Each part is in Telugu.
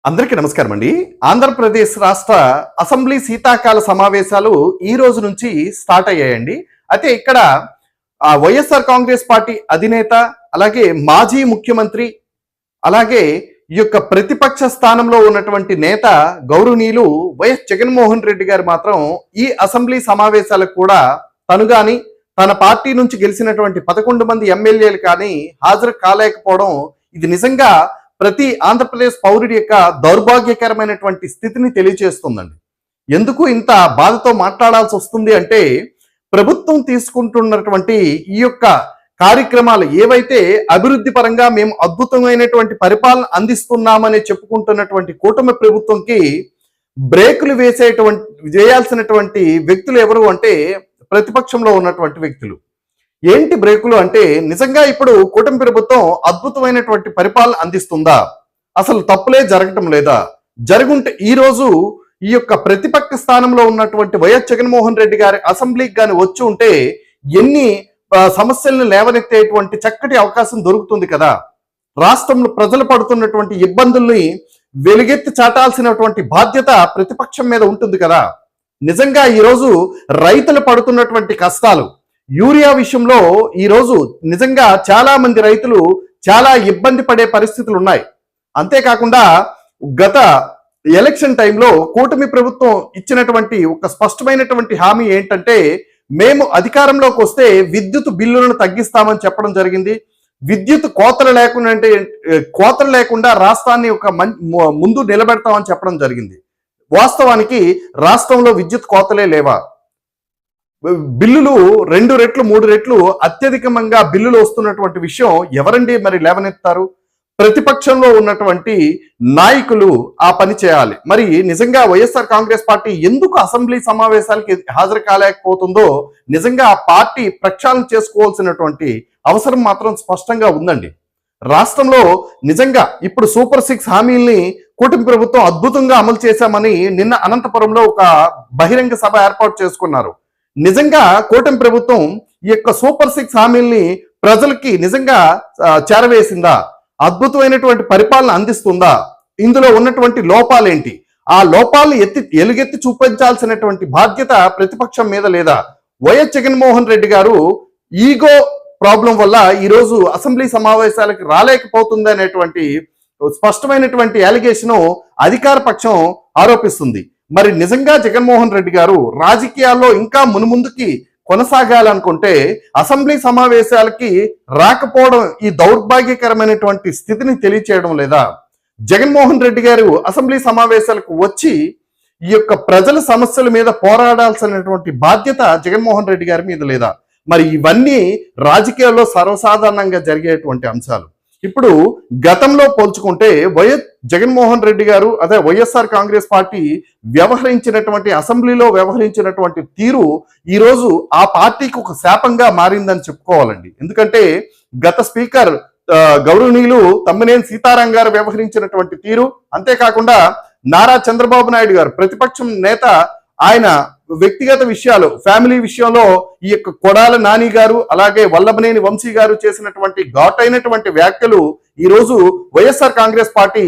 అందరికీ నమస్కారం అండి. ఆంధ్రప్రదేశ్ రాష్ట్ర అసెంబ్లీ శీతాకాల సమావేశాలు ఈ రోజు నుంచి స్టార్ట్ అయ్యాయండి. అయితే ఇక్కడ వైఎస్ఆర్ కాంగ్రెస్ పార్టీ అధినేత, అలాగే మాజీ ముఖ్యమంత్రి, అలాగే ఈ యొక్క ప్రతిపక్ష స్థానంలో ఉన్నటువంటి నేత గౌరవనీయులు వైఎస్ జగన్మోహన్ రెడ్డి గారు మాత్రం ఈ అసెంబ్లీ సమావేశాలకు కూడా తను గాని తన పార్టీ నుంచి గెలిచినటువంటి 11 మంది ఎమ్మెల్యేలు కానీ హాజరు కాలేకపోవడం ఇది నిజంగా ప్రతి ఆంధ్రప్రదేశ్ పౌరుడి యొక్క దౌర్భాగ్యకరమైనటువంటి స్థితిని తెలియజేస్తుందండి. ఎందుకు ఇంత బాధతో మాట్లాడాల్సి వస్తుంది అంటే, ప్రభుత్వం తీసుకుంటున్నటువంటి ఈ యొక్క కార్యక్రమాలు ఏవైతే అభివృద్ధి పరంగా మేము అద్భుతమైనటువంటి పరిపాలన అందిస్తున్నామని చెప్పుకుంటున్నటువంటి కూటమి ప్రభుత్వంకి బ్రేకులు వేయాల్సినటువంటి వ్యక్తులు ఎవరు అంటే ప్రతిపక్షంలో ఉన్నటువంటి వ్యక్తులు. ఏంటి బ్రేకులు అంటే, నిజంగా ఇప్పుడు కూటమి ప్రభుత్వం అద్భుతమైనటువంటి పరిపాలన అందిస్తుందా? అసలు తప్పులే జరగటం లేదా? జరుగుంటే ఈ రోజు ఈ యొక్క ప్రతిపక్ష స్థానంలో ఉన్నటువంటి వైఎస్ జగన్మోహన్ రెడ్డి గారి అసెంబ్లీకి కానీ వచ్చి ఉంటే ఎన్ని సమస్యలను లేవనెత్తేటువంటి చక్కటి అవకాశం దొరుకుతుంది కదా. రాష్ట్రంలో ప్రజలు పడుతున్నటువంటి ఇబ్బందుల్ని వెలుగెత్తి చాటాల్సినటువంటి బాధ్యత ప్రతిపక్షం మీద ఉంటుంది కదా. నిజంగా ఈరోజు రైతులు పడుతున్నటువంటి కష్టాలు, యూరియా విషయంలో ఈరోజు నిజంగా చాలా మంది రైతులు చాలా ఇబ్బంది పడే పరిస్థితులు ఉన్నాయి. అంతేకాకుండా గత ఎలక్షన్ టైంలో కూటమి ప్రభుత్వం ఇచ్చినటువంటి ఒక స్పష్టమైనటువంటి హామీ ఏంటంటే, మేము అధికారంలోకి వస్తే విద్యుత్ బిల్లులను తగ్గిస్తామని చెప్పడం జరిగింది. విద్యుత్ కోతలు లేకుండా రాష్ట్రాన్ని ఒక ముందు నిలబెడతామని చెప్పడం జరిగింది. వాస్తవానికి రాష్ట్రంలో విద్యుత్ కోతలే లేవా? బిల్లులు 2 రెట్లు 3 రెట్లు అత్యధికంగా బిల్లులు వస్తున్నటువంటి విషయం ఎవరండి మరి లేవనెత్తారు? ప్రతిపక్షంలో ఉన్నటువంటి నాయకులు ఆ పని చేయాలి. మరి నిజంగా వైఎస్ఆర్ కాంగ్రెస్ పార్టీ ఎందుకు అసెంబ్లీ సమావేశాలకి హాజరు కాలేకపోతుందో నిజంగా ఆ పార్టీ ప్రక్షాళన చేసుకోవాల్సినటువంటి అవసరం మాత్రం స్పష్టంగా ఉందండి. రాష్ట్రంలో నిజంగా ఇప్పుడు సూపర్ 6 హామీల్ని కూటమి ప్రభుత్వం అద్భుతంగా అమలు చేశామని నిన్న అనంతపురంలో ఒక బహిరంగ సభ ఏర్పాటు చేసుకున్నారు. నిజంగా కూటమి ప్రభుత్వం ఈ యొక్క సూపర్ 6 హామీల్ని ప్రజలకి నిజంగా చేరవేసిందా? అద్భుతమైనటువంటి పరిపాలన అందిస్తుందా? ఇందులో ఉన్నటువంటి లోపాలేంటి? ఆ లోపాలను ఎలుగెత్తి చూపించాల్సినటువంటి బాధ్యత ప్రతిపక్షం మీద లేదా? వైఎస్ జగన్మోహన్ రెడ్డి గారు ఈగో ప్రాబ్లం వల్ల ఈరోజు అసెంబ్లీ సమావేశాలకు రాలేకపోతుంది అనేటువంటి స్పష్టమైనటువంటి అలిగేషన్ అధికార పక్షం ఆరోపిస్తుంది. మరి నిజంగా జగన్మోహన్ రెడ్డి గారు రాజకీయాల్లో ఇంకా మునుముందుకి కొనసాగాలనుకుంటే అసెంబ్లీ సమావేశాలకి రాకపోవడం ఈ దౌర్భాగ్యకరమైనటువంటి స్థితిని తెలియచేయడం లేదా? జగన్మోహన్ రెడ్డి గారు అసెంబ్లీ సమావేశాలకు వచ్చి ఈ యొక్క ప్రజల సమస్యల మీద పోరాడాల్సినటువంటి బాధ్యత జగన్మోహన్ రెడ్డి గారి మీద లేదా? మరి ఇవన్నీ రాజకీయాల్లో సర్వసాధారణంగా జరిగేటువంటి అంశాలు. ఇప్పుడు గతంలో పోల్చుకుంటే వైఎస్ జగన్మోహన్ రెడ్డి గారు, అదే వైఎస్ఆర్ కాంగ్రెస్ పార్టీ అసెంబ్లీలో వ్యవహరించినటువంటి తీరు ఈరోజు ఆ పార్టీకి ఒక శాపంగా మారిందని చెప్పుకోవాలండి. ఎందుకంటే గత స్పీకర్ గౌరవనీయులు తమ్మినేని సీతారాం గారు వ్యవహరించినటువంటి తీరు, అంతేకాకుండా నారా చంద్రబాబు నాయుడు గారు ప్రతిపక్షం నేత, ఆయన వ్యక్తిగత విషయాలు, ఫ్యామిలీ విషయంలో ఈ యొక్క కొడాల నాని గారు, అలాగే వల్లభనేని వంశీ గారు చేసినటువంటి ఘాటైనటువంటి వ్యాఖ్యలు ఈరోజు వైఎస్ఆర్ కాంగ్రెస్ పార్టీ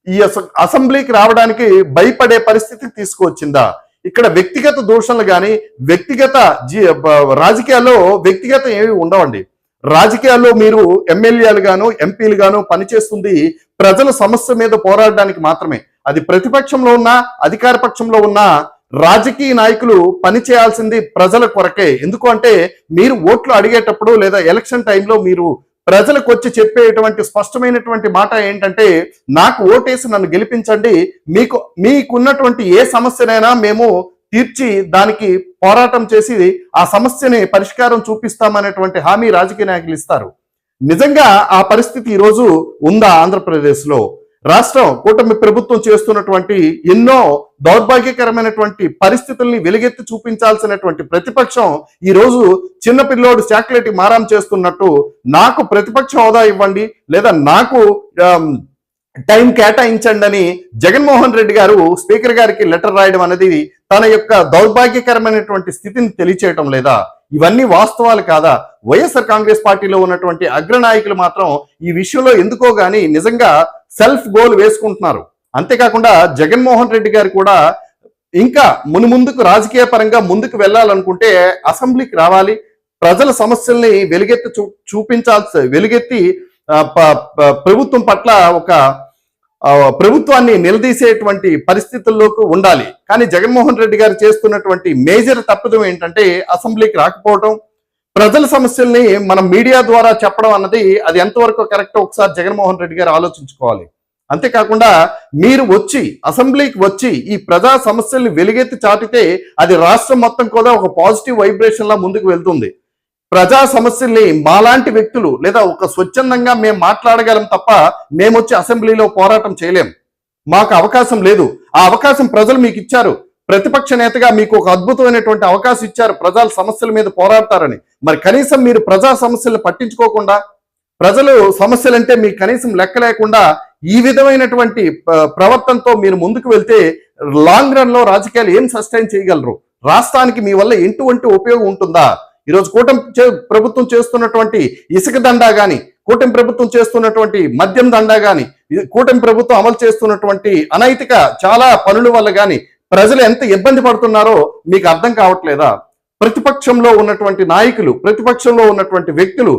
ఈ అసెంబ్లీకి రావడానికి భయపడే పరిస్థితి తీసుకువచ్చిందా? ఇక్కడ వ్యక్తిగత దూషణలు కానీ రాజకీయాల్లో వ్యక్తిగత ఏమి ఉండవండి. రాజకీయాల్లో మీరు ఎమ్మెల్యేలు గాను ఎంపీలు గాను పనిచేస్తుంది ప్రజల సమస్య మీద పోరాడడానికి మాత్రమే. అది ప్రతిపక్షంలో ఉన్నా అధికార పక్షంలో ఉన్నా రాజకీయ నాయకులు పని చేయాల్సింది ప్రజల కొరకే. ఎందుకు అంటే, మీరు ఓట్లు అడిగేటప్పుడు లేదా ఎలక్షన్ టైంలో మీరు ప్రజలకు వచ్చి చెప్పేటువంటి స్పష్టమైనటువంటి మాట ఏంటంటే, నాకు ఓటేసి నన్ను గెలిపించండి, మీకున్నటువంటి ఏ సమస్యనైనా మేము తీర్చి దానికి పోరాటం చేసి ఆ సమస్యని పరిష్కారం చూపిస్తామనేటువంటి హామీ రాజకీయ నాయకులు ఇస్తారు. నిజంగా ఆ పరిస్థితి ఈరోజు ఉందా ఆంధ్రప్రదేశ్లో? రాష్ట్రం కూటమి ప్రభుత్వం చేస్తున్నటువంటి ఎన్నో దౌర్భాగ్యకరమైనటువంటి పరిస్థితుల్ని వెలుగెత్తి చూపించాల్సినటువంటి ప్రతిపక్షం ఈరోజు చిన్నపిల్లోడు చాక్లెట్ మారాం చేస్తున్నట్టు నాకు ప్రతిపక్ష హోదా ఇవ్వండి, లేదా నాకు టైం కేటాయించండి అని జగన్మోహన్ రెడ్డి గారు స్పీకర్ గారికి లెటర్ రాయడం అనేది తన యొక్క దౌర్భాగ్యకరమైనటువంటి స్థితిని తెలియచేయటం లేదా? ఇవన్నీ వాస్తవాలు కాదా? వైఎస్ఆర్ కాంగ్రెస్ పార్టీలో ఉన్నటువంటి అగ్రనాయకులు మాత్రం ఈ విషయంలో ఎందుకో గానీ నిజంగా సెల్ఫ్ గోల్ వేసుకుంటున్నారు. అంతేకాకుండా జగన్మోహన్ రెడ్డి గారు కూడా ఇంకా మునుముందుకు రాజకీయ పరంగా ముందుకు వెళ్ళాలనుకుంటే అసెంబ్లీకి రావాలి, ప్రజల సమస్యల్ని వెలుగెత్తి ప్రభుత్వం పట్ల ఒక ప్రభుత్వాన్ని నిలదీసేటువంటి పరిస్థితుల్లోకి ఉండాలి. కానీ జగన్మోహన్ రెడ్డి గారు చేస్తున్నటువంటి మేజర్ తప్పిదం ఏంటంటే అసెంబ్లీకి రాకపోవడం, ప్రజల సమస్యల్ని మనం మీడియా ద్వారా చెప్పడం అన్నది అది ఎంతవరకు కరెక్ట్ ఒకసారి జగన్మోహన్ రెడ్డి గారు ఆలోచించుకోవాలి. అంతేకాకుండా మీరు అసెంబ్లీకి వచ్చి ఈ ప్రజా సమస్యల్ని వెలుగెత్తి చాటితే అది రాష్ట్రం మొత్తం కూడా ఒక పాజిటివ్ వైబ్రేషన్ లా ముందుకు వెళ్తుంది. ప్రజా సమస్యల్ని మాలాంటి వ్యక్తులు లేదా ఒక స్వచ్ఛందంగా మేము మాట్లాడగలం తప్ప మేమొచ్చి అసెంబ్లీలో పోరాటం చేయలేం, మాకు అవకాశం లేదు. ఆ అవకాశం ప్రజలు మీకు ఇచ్చారు. ప్రతిపక్ష నేతగా మీకు ఒక అద్భుతమైనటువంటి అవకాశం ఇచ్చారు, ప్రజల సమస్యల మీద పోరాడతారని. మరి కనీసం మీరు ప్రజా సమస్యలను పట్టించుకోకుండా, ప్రజలు సమస్యలంటే మీకు కనీసం లెక్క లేకుండా ఈ విధమైనటువంటి ప్రవర్తనతో మీరు ముందుకు వెళ్తే లాంగ్ రన్ లో రాజకీయాలు ఏం సస్టైన్ చేయగలరు? రాష్ట్రానికి మీ వల్ల ఎటువంటి ఉపయోగం ఉంటుందా? ఈరోజు కూటమి ప్రభుత్వం చేస్తున్నటువంటి ఇసుక దండా గాని, కూటమి ప్రభుత్వం చేస్తున్నటువంటి మద్యం దండా గాని, కూటమి ప్రభుత్వం అమలు చేస్తున్నటువంటి అనైతిక చాలా పనుల వల్ల గాని ప్రజలు ఎంత ఇబ్బంది పడుతున్నారో మీకు అర్థం కావట్లేదా? ప్రతిపక్షంలో ఉన్నటువంటి నాయకులు, ప్రతిపక్షంలో ఉన్నటువంటి వ్యక్తులు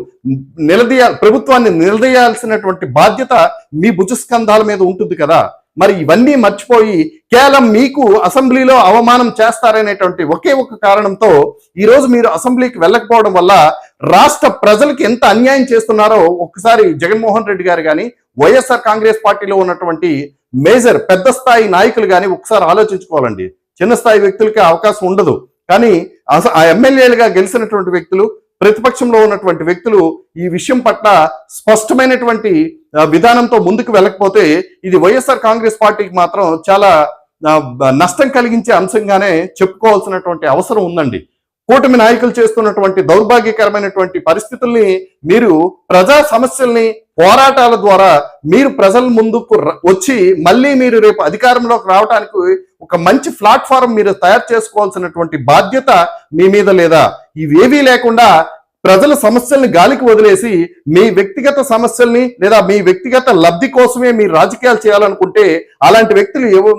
ప్రభుత్వాన్ని నిలదీయాల్సినటువంటి బాధ్యత మీ భుజస్కంధాల మీద ఉంటుంది కదా. మరి ఇవన్నీ మర్చిపోయి కేవలం మీకు అసెంబ్లీలో అవమానం చేస్తారనేటువంటి ఒకే ఒక కారణంతో ఈరోజు మీరు అసెంబ్లీకి వెళ్ళకపోవడం వల్ల రాష్ట్ర ప్రజలకు ఎంత అన్యాయం చేస్తున్నారో ఒక్కసారి జగన్మోహన్ రెడ్డి గారు కానీ, వైఎస్ఆర్ కాంగ్రెస్ పార్టీలో ఉన్నటువంటి మేజర్ పెద్ద స్థాయి నాయకులు కానీ ఒకసారి ఆలోచించుకోవాలండి. చిన్న స్థాయి వ్యక్తులకి అవకాశం ఉండదు, కానీ ఆ ఎమ్మెల్యేలుగా గెలిచినటువంటి వ్యక్తులు, ప్రతిపక్షంలో ఉన్నటువంటి వ్యక్తులు ఈ విషయం పట్ల స్పష్టమైనటువంటి విధానంతో ముందుకు వెళ్ళకపోతే ఇది వైఎస్ఆర్ కాంగ్రెస్ పార్టీకి మాత్రం చాలా నష్టం కలిగించే అంశంగానే చెప్పుకోవాల్సినటువంటి అవసరం ఉందండి. కూటమి నాయకులు చేస్తున్నటువంటి దౌర్భాగ్యకరమైనటువంటి పరిస్థితుల్ని మీరు ప్రజా సమస్యల్ని పోరాటాల ద్వారా మీరు ప్రజల ముందుకు వచ్చి మళ్ళీ మీరు రేపు అధికారంలోకి రావడానికి ఒక మంచి ప్లాట్ఫారం మీరు తయారు చేసుకోవాల్సినటువంటి బాధ్యత మీ మీద లేదా? ఇవేవీ లేకుండా ప్రజల సమస్యల్ని గాలికి వదిలేసి మీ వ్యక్తిగత సమస్యల్ని లేదా మీ వ్యక్తిగత లబ్ధి కోసమే మీరు రాజకీయాలు చేయాలనుకుంటే అలాంటి వ్యక్తులు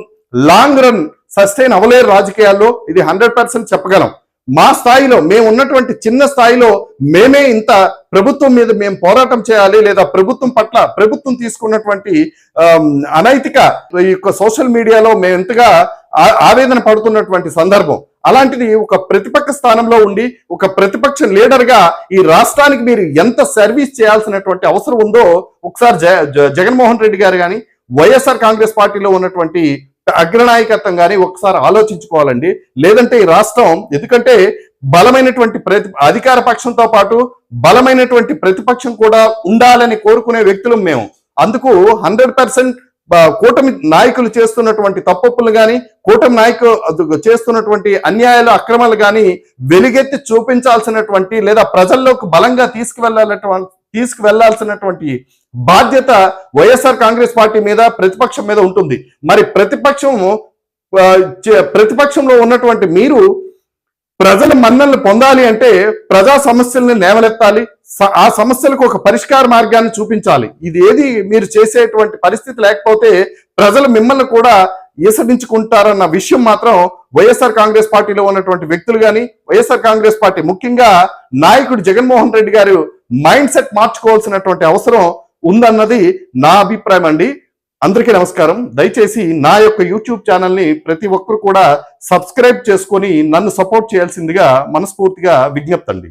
లాంగ్ రన్ సస్టైన్ అవ్వలేరు రాజకీయాల్లో. ఇది 100% చెప్పగలం. మా స్థాయిలో మేము ఉన్నటువంటి చిన్న స్థాయిలో మేమే ఇంత ప్రభుత్వం మీద మేము పోరాటం చేయాలి, లేదా ప్రభుత్వం పట్ల ప్రభుత్వం తీసుకున్నటువంటి అనైతిక ఈ సోషల్ మీడియాలో మేము ఎంతగా ఆవేదన పడుతున్నటువంటి సందర్భం. అలాంటిది ఒక ప్రతిపక్ష స్థానంలో ఉండి ఒక ప్రతిపక్ష లీడర్ గా ఈ రాష్ట్రానికి మీరు ఎంత సర్వీస్ చేయాల్సినటువంటి అవసరం ఉందో ఒకసారి జగన్మోహన్ రెడ్డి గారు కానీ, వైఎస్ఆర్ కాంగ్రెస్ పార్టీలో ఉన్నటువంటి అగ్రనాయకత్వం కానీ ఒకసారి ఆలోచించుకోవాలండి. లేదంటే ఈ రాష్ట్రం, ఎందుకంటే బలమైనటువంటి అధికార పక్షంతో పాటు బలమైనటువంటి ప్రతిపక్షం కూడా ఉండాలని కోరుకునే వ్యక్తులం మేము. అందుకు 100% కూటమి నాయకులు చేస్తున్నటువంటి తప్పులు కానీ, కూటమి నాయకులు చేస్తున్నటువంటి అన్యాయాలు అక్రమాలు కానీ వెలుగెత్తి చూపించాల్సినటువంటి లేదా ప్రజల్లోకి బలంగా తీసుకువెళ్లాల్సినటువంటి బాధ్యత వైఎస్ఆర్ కాంగ్రెస్ పార్టీ మీద, ప్రతిపక్షం మీద ఉంటుంది. మరి ప్రతిపక్షంలో ఉన్నటువంటి మీరు ప్రజల మన్ననలు పొందాలి అంటే ప్రజా సమస్యల్ని లేవనెత్తాలి, ఆ సమస్యలకు ఒక పరిష్కార మార్గాన్ని చూపించాలి. ఇది ఏది మీరు చేసేటువంటి పరిస్థితి లేకపోతే ప్రజలు మిమ్మల్ని కూడా ఈసడించుకుంటారన్న విషయం మాత్రం వైఎస్ఆర్ కాంగ్రెస్ పార్టీలో ఉన్నటువంటి వ్యక్తులు కానీ, వైఎస్ఆర్ కాంగ్రెస్ పార్టీ ముఖ్యంగా నాయకుడు జగన్మోహన్ రెడ్డి గారు మైండ్ సెట్ మార్చుకోవాల్సినటువంటి అవసరం ఉందన్నది నా అభిప్రాయం అండి. అందరికీ నమస్కారం. దయచేసి నా యొక్క యూట్యూబ్ ఛానల్ని ప్రతి ఒక్కరు కూడా సబ్స్క్రైబ్ చేసుకొని నన్ను సపోర్ట్ చేయాల్సిందిగా మనస్ఫూర్తిగా విజ్ఞప్తి అండి.